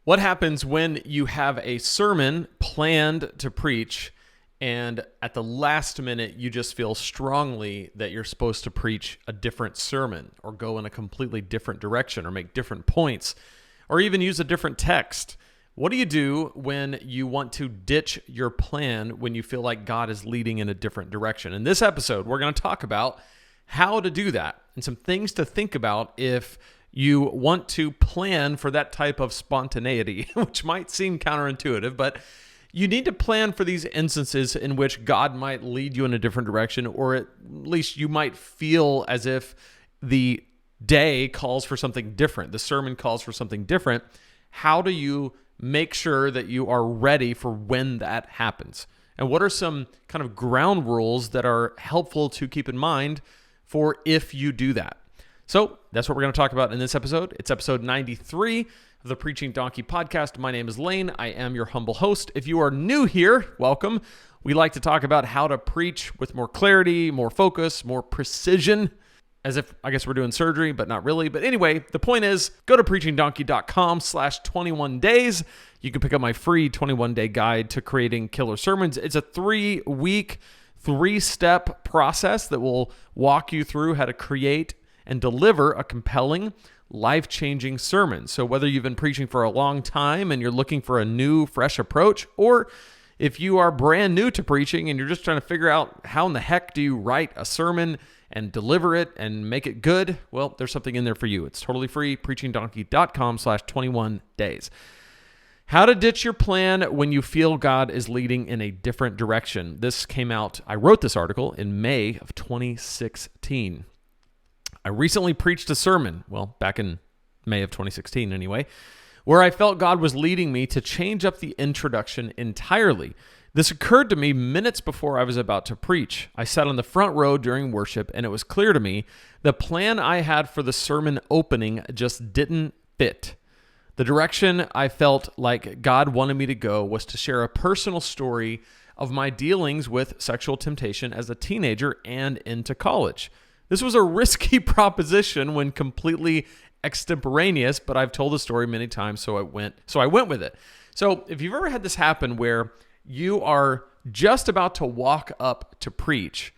What happens when you have a sermon planned to preach and at the last minute you just feel strongly that you're supposed to preach a different sermon or go in a completely different direction or make different points or even use a different text? What do you do when you want to ditch your plan when you feel like God is leading in a different direction? In this episode, we're going to talk about how to do that and some things to think about if you want to plan for that type of spontaneity, which might seem counterintuitive, but you need to plan for these instances in which God might lead you in a different direction, or at least you might feel as if the day calls for something different, the sermon calls for something different. How do you make sure that you are ready for when that happens? And what are some kind of ground rules that are helpful to keep in mind for if you do that? So that's what we're going to talk about in this episode. It's episode 93 of the Preaching Donkey podcast. My name is Lane. I am your humble host. If you are new here, welcome. We like to talk about how to preach with more clarity, more focus, more precision, as if, I guess we're doing surgery, but not really. But anyway, the point is, go to preachingdonkey.com/21 days. You can pick up my free 21-day guide to creating killer sermons. It's a 3-week, 3-step process that will walk you through how to create and deliver a compelling, life-changing sermon. So whether you've been preaching for a long time and you're looking for a new, fresh approach, or if you are brand new to preaching and you're just trying to figure out how in the heck do you write a sermon and deliver it and make it good, well, there's something in there for you. It's totally free, preachingdonkey.com/21 days. How to ditch your plan when you feel God is leading in a different direction. This came out, I wrote this article in May of 2016. I recently preached a sermon, well, back in May of 2016 anyway, where I felt God was leading me to change up the introduction entirely. This occurred to me minutes before I was about to preach. I sat on the front row during worship, and it was clear to me the plan I had for the sermon opening just didn't fit. The direction I felt like God wanted me to go was to share a personal story of my dealings with sexual temptation as a teenager and into college. This was a risky proposition when completely extemporaneous, but I've told the story many times, so I went with it. So if you've ever had this happen where you are just about to walk up to preach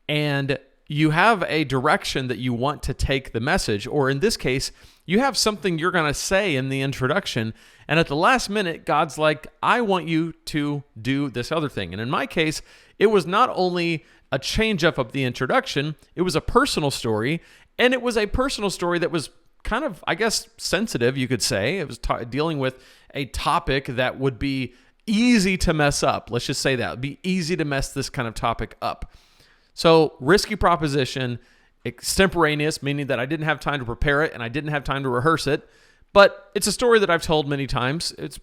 and you have a direction that you want to take the message, or in this case, you have something you're going to say in the introduction, and at the last minute, God's like, I want you to do this other thing. And in my case, it was not only a change up of the introduction, it was a personal story, and it was a personal story that was kind of, I guess, sensitive, you could say. It was dealing with a topic that would be easy to mess up. Let's just say that. It would be easy to mess this kind of topic up. So, risky proposition, extemporaneous, meaning that I didn't have time to prepare it and I didn't have time to rehearse it, but it's a story that I've told many times. It's,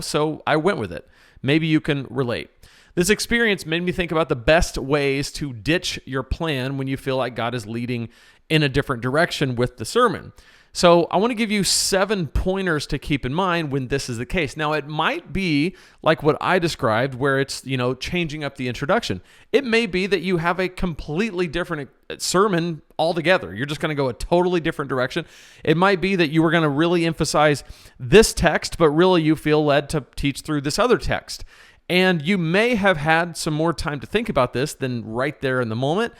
so I went with it. Maybe you can relate. This experience made me think about the best ways to ditch your plan when you feel like God is leading in a different direction with the sermon. So I want to give you 7 pointers to keep in mind when this is the case. Now, it might be like what I described, where it's, changing up the introduction. It may be that you have a completely different sermon altogether. You're just going to go a totally different direction. It might be that you were going to really emphasize this text, but really you feel led to teach through this other text. And you may have had some more time to think about this than right there in the moment,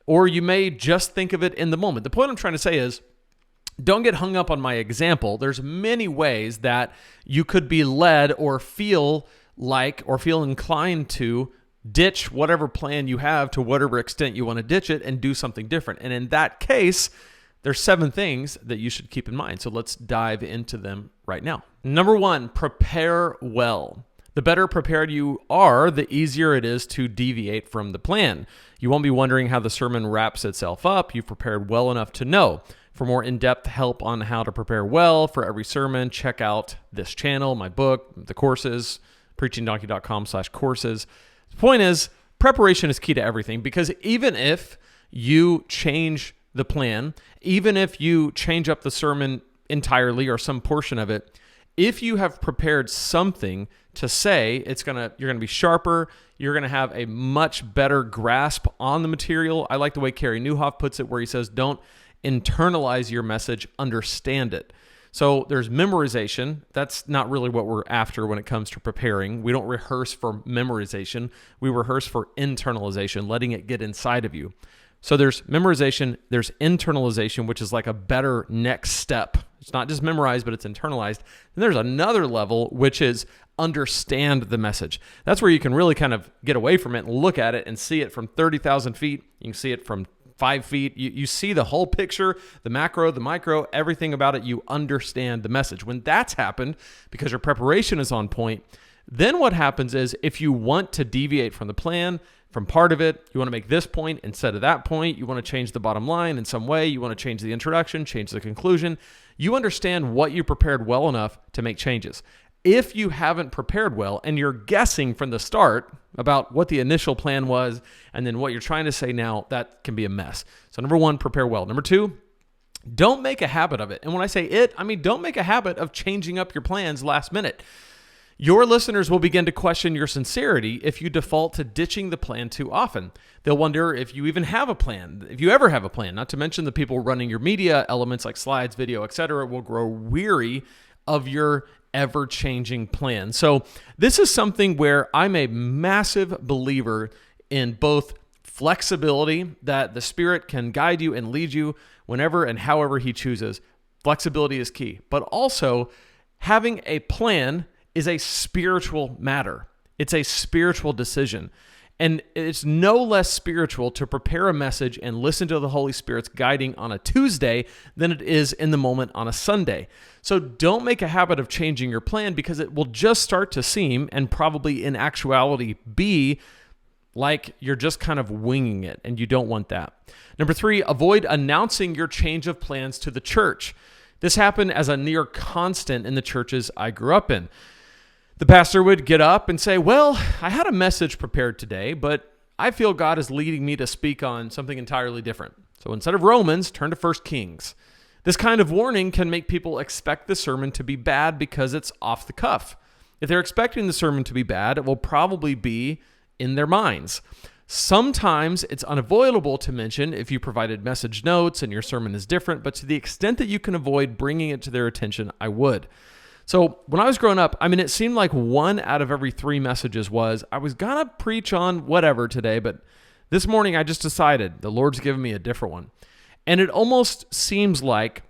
or you may just think of it in the moment. The point I'm trying to say is, don't get hung up on my example. There's many ways that you could be led or feel inclined to ditch whatever plan you have to whatever extent you want to ditch it and do something different. And in that case, there's 7 things that you should keep in mind. So let's dive into them right now. Number 1, prepare well. The better prepared you are, the easier it is to deviate from the plan. You won't be wondering how the sermon wraps itself up. You've prepared well enough to know. For more in-depth help on how to prepare well for every sermon, check out this channel, my book, the courses, preachingdonkey.com/courses. The point is, preparation is key to everything, because even if you change the plan, even if you change up the sermon entirely or some portion of it, if you have prepared something to say, you're gonna be sharper. You're gonna have a much better grasp on the material. I like the way Carey Nieuwhof puts it, where he says, "Don't internalize your message, understand it." So there's memorization. That's not really what we're after when it comes to preparing. We don't rehearse for memorization. We rehearse for internalization, letting it get inside of you. So there's memorization, there's internalization, which is like a better next step. It's not just memorized, but it's internalized. And there's another level, which is understand the message. That's where you can really kind of get away from it and look at it and see it from 30,000 feet. You can see it from 5 feet. You see the whole picture, the macro, the micro, everything about it. You understand the message. When that's happened, because your preparation is on point, then what happens is if you want to deviate from the plan, from part of it, you want to make this point instead of that point, you want to change the bottom line in some way, you want to change the introduction, change the conclusion, you understand what you prepared well enough to make changes. If you haven't prepared well and you're guessing from the start about what the initial plan was and then what you're trying to say now, that can be a mess. So number one, prepare well. Number two, don't make a habit of it. And when I say it, I mean don't make a habit of changing up your plans last minute. Your listeners will begin to question your sincerity if you default to ditching the plan too often. They'll wonder if you even have a plan, if you ever have a plan. Not to mention the people running your media elements like slides, video, etc., will grow weary of your ever-changing plan. So this is something where I'm a massive believer in both flexibility, that the Spirit can guide you and lead you whenever and however He chooses. Flexibility is key. But also, having a plan is a spiritual matter. It's a spiritual decision. And it's no less spiritual to prepare a message and listen to the Holy Spirit's guiding on a Tuesday than it is in the moment on a Sunday. So don't make a habit of changing your plan, because it will just start to seem, and probably in actuality be, like you're just kind of winging it, and you don't want that. Number three, avoid announcing your change of plans to the church. This happened as a near constant in the churches I grew up in. The pastor would get up and say, well, I had a message prepared today, but I feel God is leading me to speak on something entirely different. So instead of Romans, turn to 1 Kings. This kind of warning can make people expect the sermon to be bad because it's off the cuff. If they're expecting the sermon to be bad, it will probably be in their minds. Sometimes it's unavoidable to mention if you provided message notes and your sermon is different, but to the extent that you can avoid bringing it to their attention, I would. So when I was growing up, it seemed like 1 out of every 3 messages was, I was going to preach on whatever today, but this morning I just decided the Lord's given me a different one. And it almost seems like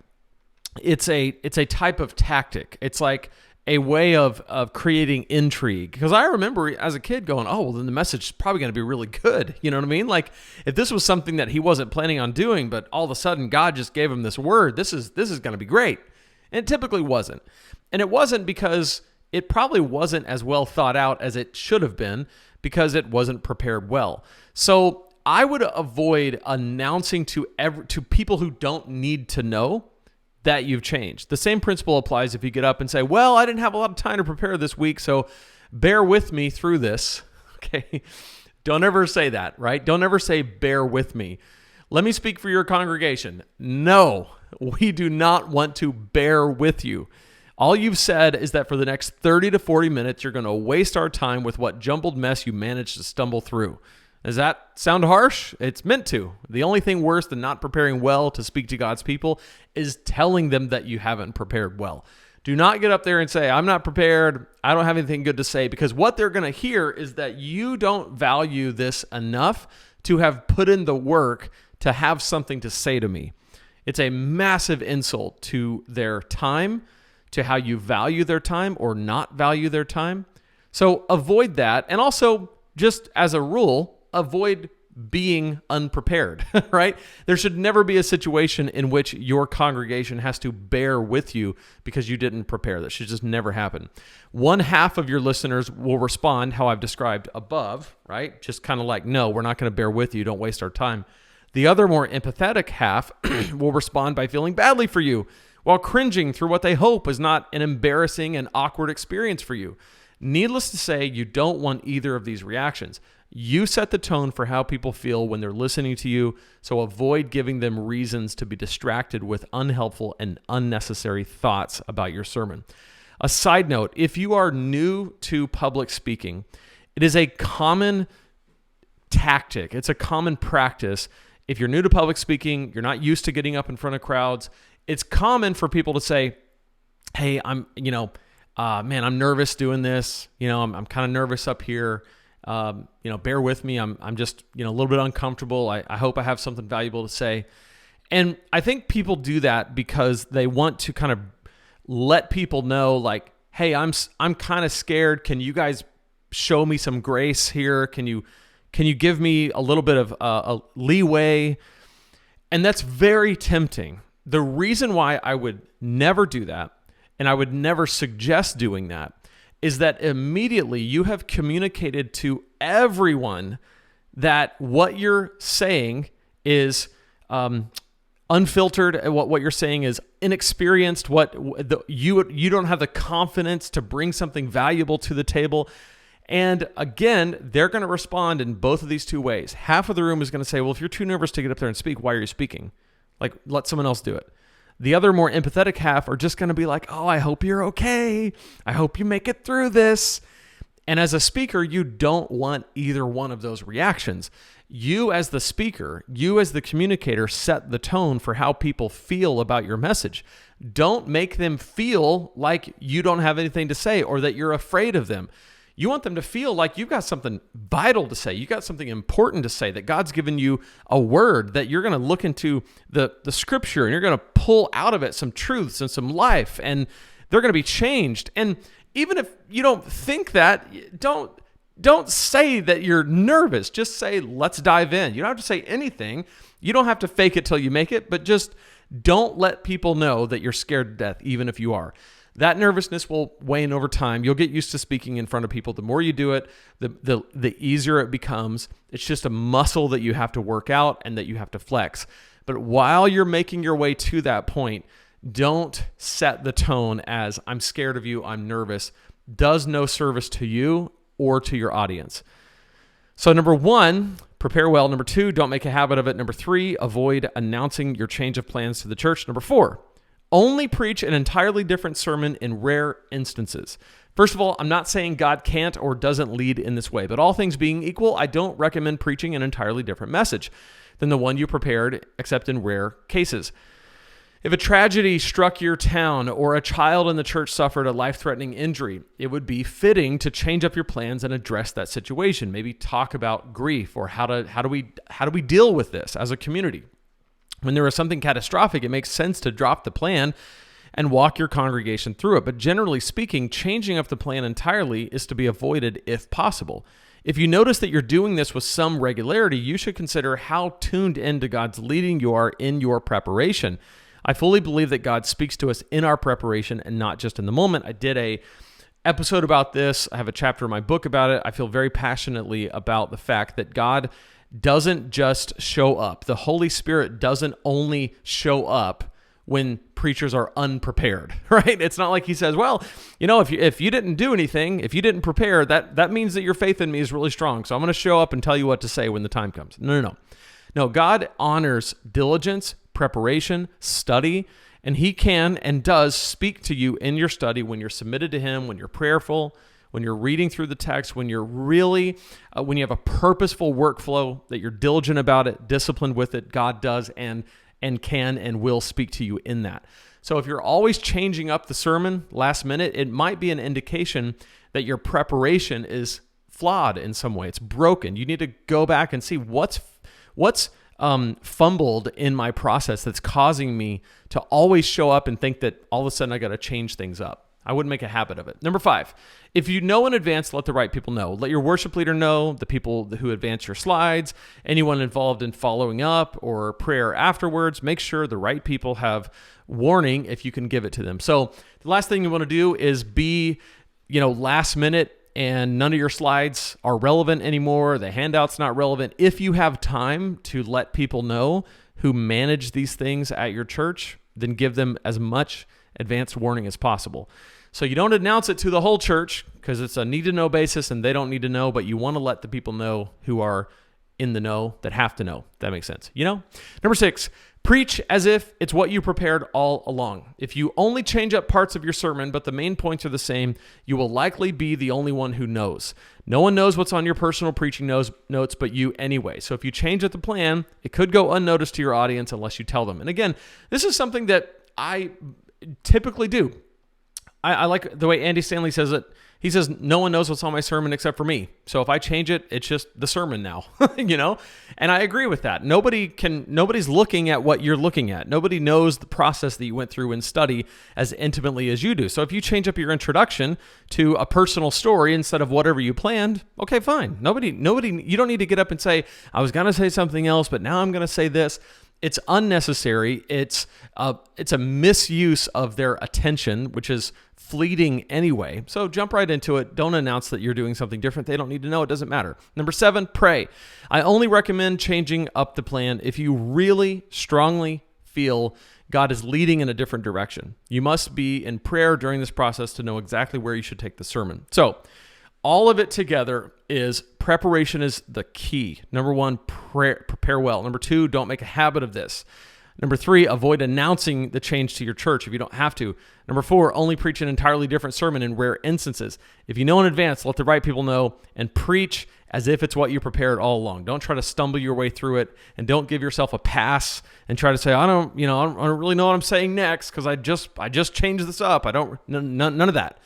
it's a type of tactic. It's like a way of creating intrigue. Because I remember as a kid going, oh, well, then the message is probably going to be really good. You know what I mean? Like if this was something that he wasn't planning on doing, but all of a sudden God just gave him this word, this is going to be great. And it typically wasn't. And it wasn't because it probably wasn't as well thought out as it should have been, because it wasn't prepared well. So I would avoid announcing to people who don't need to know that you've changed. The same principle applies if you get up and say, well, I didn't have a lot of time to prepare this week, so bear with me through this. Okay. Don't ever say that, right? Don't ever say bear with me. Let me speak for your congregation. No, we do not want to bear with you. All you've said is that for the next 30 to 40 minutes, you're going to waste our time with what jumbled mess you managed to stumble through. Does that sound harsh? It's meant to. The only thing worse than not preparing well to speak to God's people is telling them that you haven't prepared well. Do not get up there and say, I'm not prepared, I don't have anything good to say, because what they're going to hear is that you don't value this enough to have put in the work to have something to say to me. It's a massive insult to their time, to how you value their time or not value their time. So avoid that. And also, just as a rule, avoid being unprepared, right? There should never be a situation in which your congregation has to bear with you because you didn't prepare. That should just never happen. 1/2 of your listeners will respond how I've described above, right? Just kind of like, no, we're not going to bear with you. Don't waste our time. The other more empathetic half will respond by feeling badly for you while cringing through what they hope is not an embarrassing and awkward experience for you. Needless to say, you don't want either of these reactions. You set the tone for how people feel when they're listening to you, so avoid giving them reasons to be distracted with unhelpful and unnecessary thoughts about your sermon. A side note, if you are new to public speaking, it is a common tactic. It's a common practice. If you're new to public speaking, you're not used to getting up in front of crowds, it's common for people to say, hey, man, I'm nervous doing this. I'm kind of nervous up here. Bear with me. I'm just, a little bit uncomfortable. I hope I have something valuable to say. And I think people do that because they want to kind of let people know, like, hey, I'm kind of scared. Can you guys show me some grace here? Can you give me a little bit of a leeway? And that's very tempting. The reason why I would never do that, and I would never suggest doing that, is that immediately you have communicated to everyone that what you're saying is unfiltered. What you're saying is inexperienced. You don't have the confidence to bring something valuable to the table. And again, they're going to respond in both of these two ways. Half of the room is going to say, well, if you're too nervous to get up there and speak, why are you speaking? Like, let someone else do it. The other more empathetic half are just going to be like, oh, I hope you're okay. I hope you make it through this. And as a speaker, you don't want either one of those reactions. You as the speaker, you as the communicator, set the tone for how people feel about your message. Don't make them feel like you don't have anything to say or that you're afraid of them. You want them to feel like you've got something vital to say. You got something important to say, that God's given you a word, that you're going to look into the scripture and you're going to pull out of it some truths and some life, and they're going to be changed. And even if you don't think that, don't say that you're nervous. Just say, let's dive in. You don't have to say anything. You don't have to fake it till you make it, but just don't let people know that you're scared to death, even if you are. That nervousness will wane over time. You'll get used to speaking in front of people. The more you do it, the easier it becomes. It's just a muscle that you have to work out and that you have to flex. But while you're making your way to that point, don't set the tone as, I'm scared of you, I'm nervous. Does no service to you or to your audience. So number 1, prepare well. Number 2, don't make a habit of it. Number 3, avoid announcing your change of plans to the church. Number 4, only preach an entirely different sermon in rare instances. First of all, I'm not saying God can't or doesn't lead in this way, but all things being equal, I don't recommend preaching an entirely different message than the one you prepared, except in rare cases. If a tragedy struck your town or a child in the church suffered a life-threatening injury, it would be fitting to change up your plans and address that situation. Maybe talk about grief or how do we deal with this as a community. When there is something catastrophic, it makes sense to drop the plan and walk your congregation through it. But generally speaking, changing up the plan entirely is to be avoided if possible. If you notice that you're doing this with some regularity, you should consider how tuned into God's leading you are in your preparation. I fully believe that God speaks to us in our preparation and not just in the moment. I did a episode about this. I have a chapter in my book about it. I feel very passionately about the fact that God doesn't just show up. The Holy Spirit doesn't only show up when preachers are unprepared, right? It's not like he says, well, if you didn't do anything, if you didn't prepare, that means that your faith in me is really strong. So I'm going to show up and tell you what to say when the time comes. No, God honors diligence, preparation, study, and he can and does speak to you in your study when you're submitted to him, when you're prayerful, when you're reading through the text, when you're really, when you have a purposeful workflow, that you're diligent about it, disciplined with it, God does and can and will speak to you in that. So if you're always changing up the sermon last minute, it might be an indication that your preparation is flawed in some way. It's broken. You need to go back and see what's fumbled in my process that's causing me to always show up and think that all of a sudden I got to change things up. I wouldn't make a habit of it. Number 5, if you know in advance, let the right people know. Let your worship leader know, the people who advance your slides, anyone involved in following up or prayer afterwards. Make sure the right people have warning if you can give it to them. So the last thing you want to do is be, last minute and none of your slides are relevant anymore. The handout's not relevant. If you have time to let people know who manage these things at your church, then give them as much advanced warning as possible. So you don't announce it to the whole church because it's a need-to-know basis and they don't need to know, but you want to let the people know who are in the know that have to know. That makes sense. Number 6, preach as if it's what you prepared all along. If you only change up parts of your sermon, but the main points are the same, you will likely be the only one who knows. No one knows what's on your personal preaching notes but you anyway. So if you change up the plan, it could go unnoticed to your audience unless you tell them. And again, this is something that I typically do. I like the way Andy Stanley says it. He says, no one knows what's on my sermon except for me. So if I change it, it's just the sermon now, And I agree with that. Nobody's looking at what you're looking at. Nobody knows the process that you went through in study as intimately as you do. So if you change up your introduction to a personal story instead of whatever you planned, okay, fine. Nobody, you don't need to get up and say, I was going to say something else, but now I'm going to say this. It's unnecessary. It's a misuse of their attention, which is fleeting anyway. So jump right into it. Don't announce that you're doing something different. They don't need to know. It doesn't matter. Number 7, pray. I only recommend changing up the plan if you really strongly feel God is leading in a different direction. You must be in prayer during this process to know exactly where you should take the sermon. So all of it together is preparation is the key. Number 1, prepare well. Number 2, don't make a habit of this. Number 3, avoid announcing the change to your church if you don't have to. Number 4, only preach an entirely different sermon in rare instances. If you know in advance, let the right people know and preach as if it's what you prepared all along. Don't try to stumble your way through it, and don't give yourself a pass and try to say, I don't really know what I'm saying next because I just changed this up. None of that.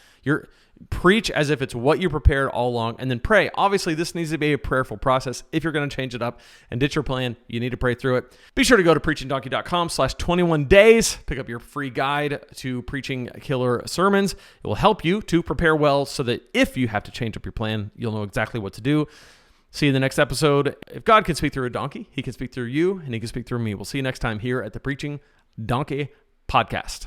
Preach as if it's what you prepared all along, and then pray. Obviously, this needs to be a prayerful process. If you're going to change it up and ditch your plan, you need to pray through it. Be sure to go to preachingdonkey.com/21 days. Pick up your free guide to preaching killer sermons. It will help you to prepare well so that if you have to change up your plan, you'll know exactly what to do. See you in the next episode. If God can speak through a donkey, he can speak through you, and he can speak through me. We'll see you next time here at the Preaching Donkey Podcast.